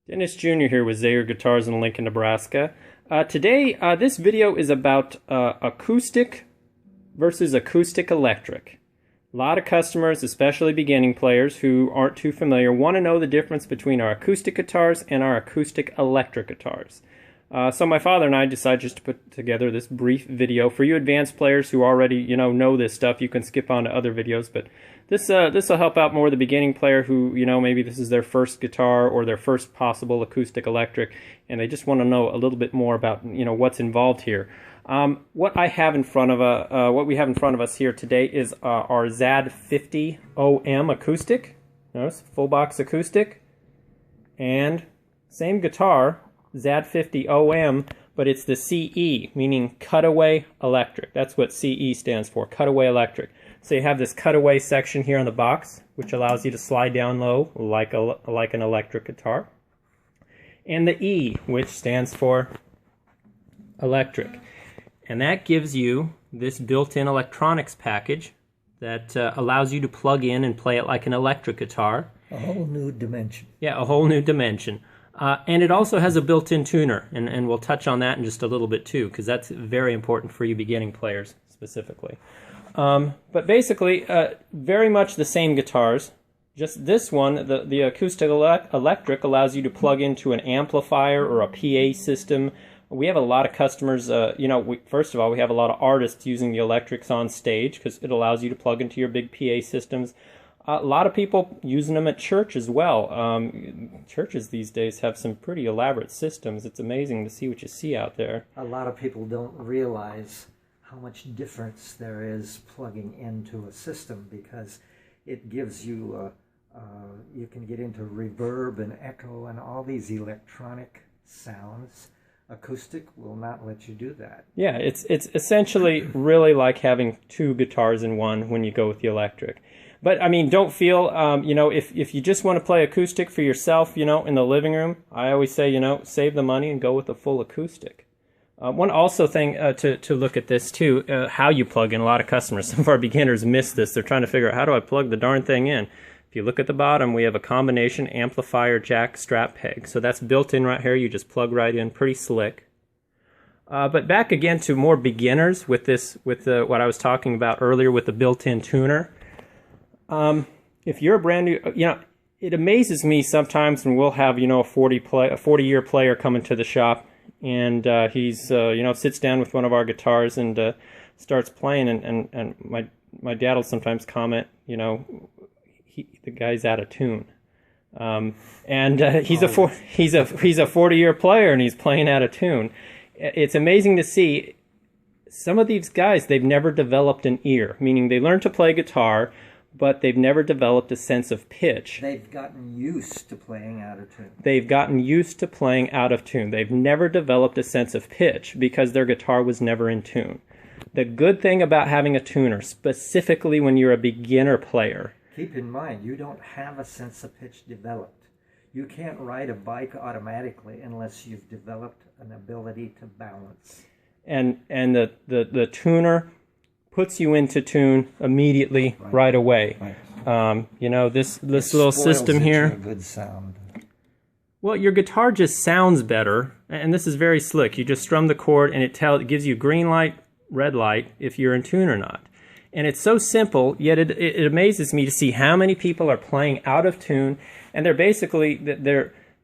Dennis Jr. here with Zaire Guitars in Lincoln, Nebraska. Today, this video is about acoustic versus acoustic electric. A lot of customers, especially beginning players who aren't too familiar, want to know the difference between our acoustic guitars and our acoustic electric guitars. So my father and I decided just to put together this brief video. For you advanced players who already know this stuff, you can skip on to other videos, but this will help out more the beginning player who maybe this is their first guitar or their first possible acoustic electric, and they just want to know a little bit more about what's involved here. What we have in front of us here today is our ZAD 50 OM acoustic. Notice full box acoustic, and same guitar, ZAD 50 OM, but it's the CE, meaning cutaway electric. That's what CE stands for, cutaway electric. So you have this cutaway section here on the box, which allows you to slide down low like an electric guitar. And the E, which stands for electric. And that gives you this built-in electronics package that allows you to plug in and play it like an electric guitar. A whole new dimension. Yeah, a whole new dimension. And it also has a built-in tuner, and we'll touch on that in just a little bit too, because that's very important for you beginning players specifically. But basically, very much the same guitars. Just this one, the acoustic electric allows you to plug into an amplifier or a PA system. We have a lot of customers, first of all, we have a lot of artists using the electrics on stage because it allows you to plug into your big PA systems. A lot of people using them at church as well. Churches these days have some pretty elaborate systems. It's amazing to see what you see out there. A lot of people don't realize how much difference there is plugging into a system, because it gives you, you can get into reverb and echo and all these electronic sounds. Acoustic will not let you do that. Yeah, it's essentially really like having two guitars in one when you go with the electric. But I mean, don't feel, if you just want to play acoustic for yourself, in the living room, I always say, save the money and go with a full acoustic. One also thing to look at this too, how you plug in. A lot of customers, some of our beginners miss this. They're trying to figure out, how do I plug the darn thing in? If you look at the bottom, we have a combination amplifier jack strap peg. So that's built in right here. You just plug right in, pretty slick. But back again to more beginners with this, with what I was talking about earlier with the built-in tuner. If you're a brand new, it amazes me sometimes when we'll have, a 40-year player come into the shop, and he's, sits down with one of our guitars and starts playing, and my dad will sometimes comment, the guy's out of tune. He's a 40-year player and he's playing out of tune. It's amazing to see some of these guys, they've never developed an ear, meaning they learn to play guitar, but they've never developed a sense of pitch. They've gotten used to playing out of tune. They've gotten used to playing out of tune. They've never developed a sense of pitch because their guitar was never in tune. The good thing about having a tuner, specifically when you're a beginner player, keep in mind, you don't have a sense of pitch developed. You can't ride a bike automatically unless you've developed an ability to balance. And the tuner puts you into tune immediately, right away. Right. This little system here. A good sound. Well, your guitar just sounds better, and this is very slick. You just strum the chord, and it gives you green light, red light if you're in tune or not. And it's so simple, yet it amazes me to see how many people are playing out of tune, and they're basically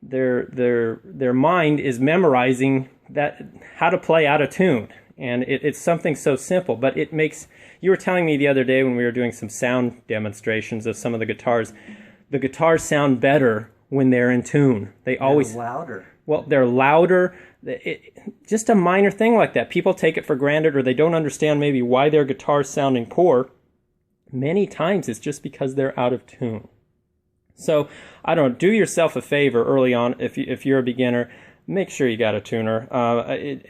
their mind is memorizing that how to play out of tune. And it's something so simple, but it makes, you were telling me the other day when we were doing some sound demonstrations of some of the guitars sound better when they're in tune. They're louder. Well, they're louder. Just a minor thing like that. People take it for granted, or they don't understand maybe why their guitar's sounding poor. Many times it's just because they're out of tune. So, I don't know, do yourself a favor early on if you're a beginner. Make sure you got a tuner.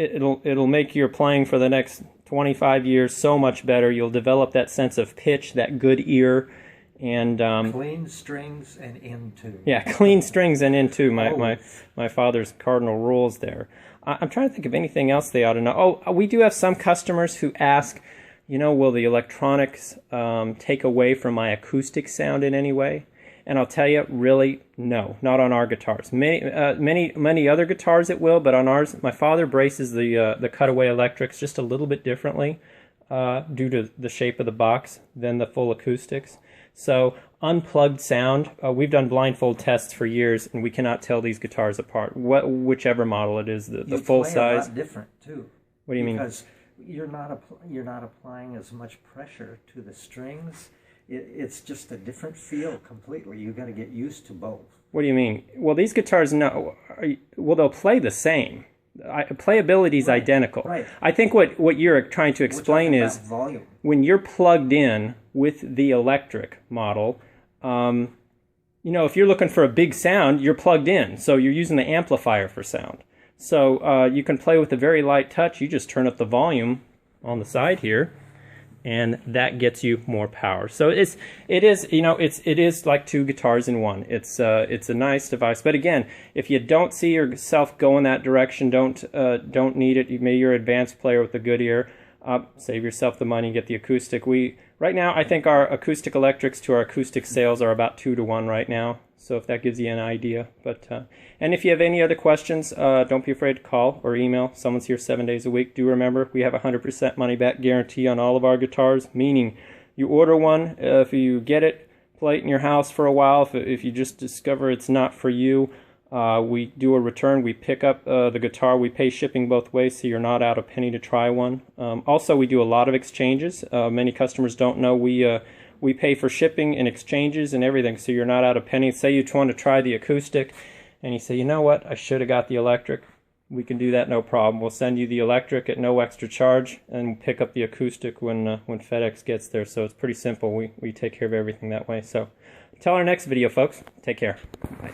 It'll make your playing for the next 25 years so much better. You'll develop that sense of pitch, that good ear, and clean strings and in tune. Yeah, clean strings and in tune. My father's cardinal rules there. I'm trying to think of anything else they ought to know. Oh, we do have some customers who ask, will the electronics take away from my acoustic sound in any way? And I'll tell you, really, no, not on our guitars. Many other guitars it will, but on ours, my father braces the cutaway electrics just a little bit differently due to the shape of the box than the full acoustics. So unplugged sound, we've done blindfold tests for years, and we cannot tell these guitars apart. Whichever model it is, the full size. You play a lot different too. What do you mean? Because you're not applying as much pressure to the strings. It's just a different feel completely. You've got to get used to both. What do you mean? Well, these guitars, no. Well, they'll play the same. Playability is identical. Right. I think what you're trying to explain is volume. When you're plugged in with the electric model, if you're looking for a big sound, you're plugged in. So you're using the amplifier for sound. So you can play with a very light touch. You just turn up the volume on the side here, and that gets you more power. So it is like two guitars in one. It's a nice device. But again, if you don't see yourself going that direction, don't need it. Maybe you're an advanced player with a good ear. Save yourself the money, get the acoustic. Right now, I think our acoustic electrics to our acoustic sales are about 2 to 1 right now. So if that gives you an idea. And if you have any other questions, don't be afraid to call or email. Someone's here 7 days a week. Do remember, we have a 100% money-back guarantee on all of our guitars, meaning you order one, if you get it, play it in your house for a while. If you just discover it's not for you, we do a return. We pick up the guitar. We pay shipping both ways, so you're not out a penny to try one. Also, we do a lot of exchanges. Many customers don't know we pay for shipping and exchanges and everything, so you're not out a penny. Say you want to try the acoustic, and you say, you know what, I should have got the electric. We can do that, no problem. We'll send you the electric at no extra charge, and pick up the acoustic when FedEx gets there. So it's pretty simple. We take care of everything that way. So until our next video, folks, take care. Bye.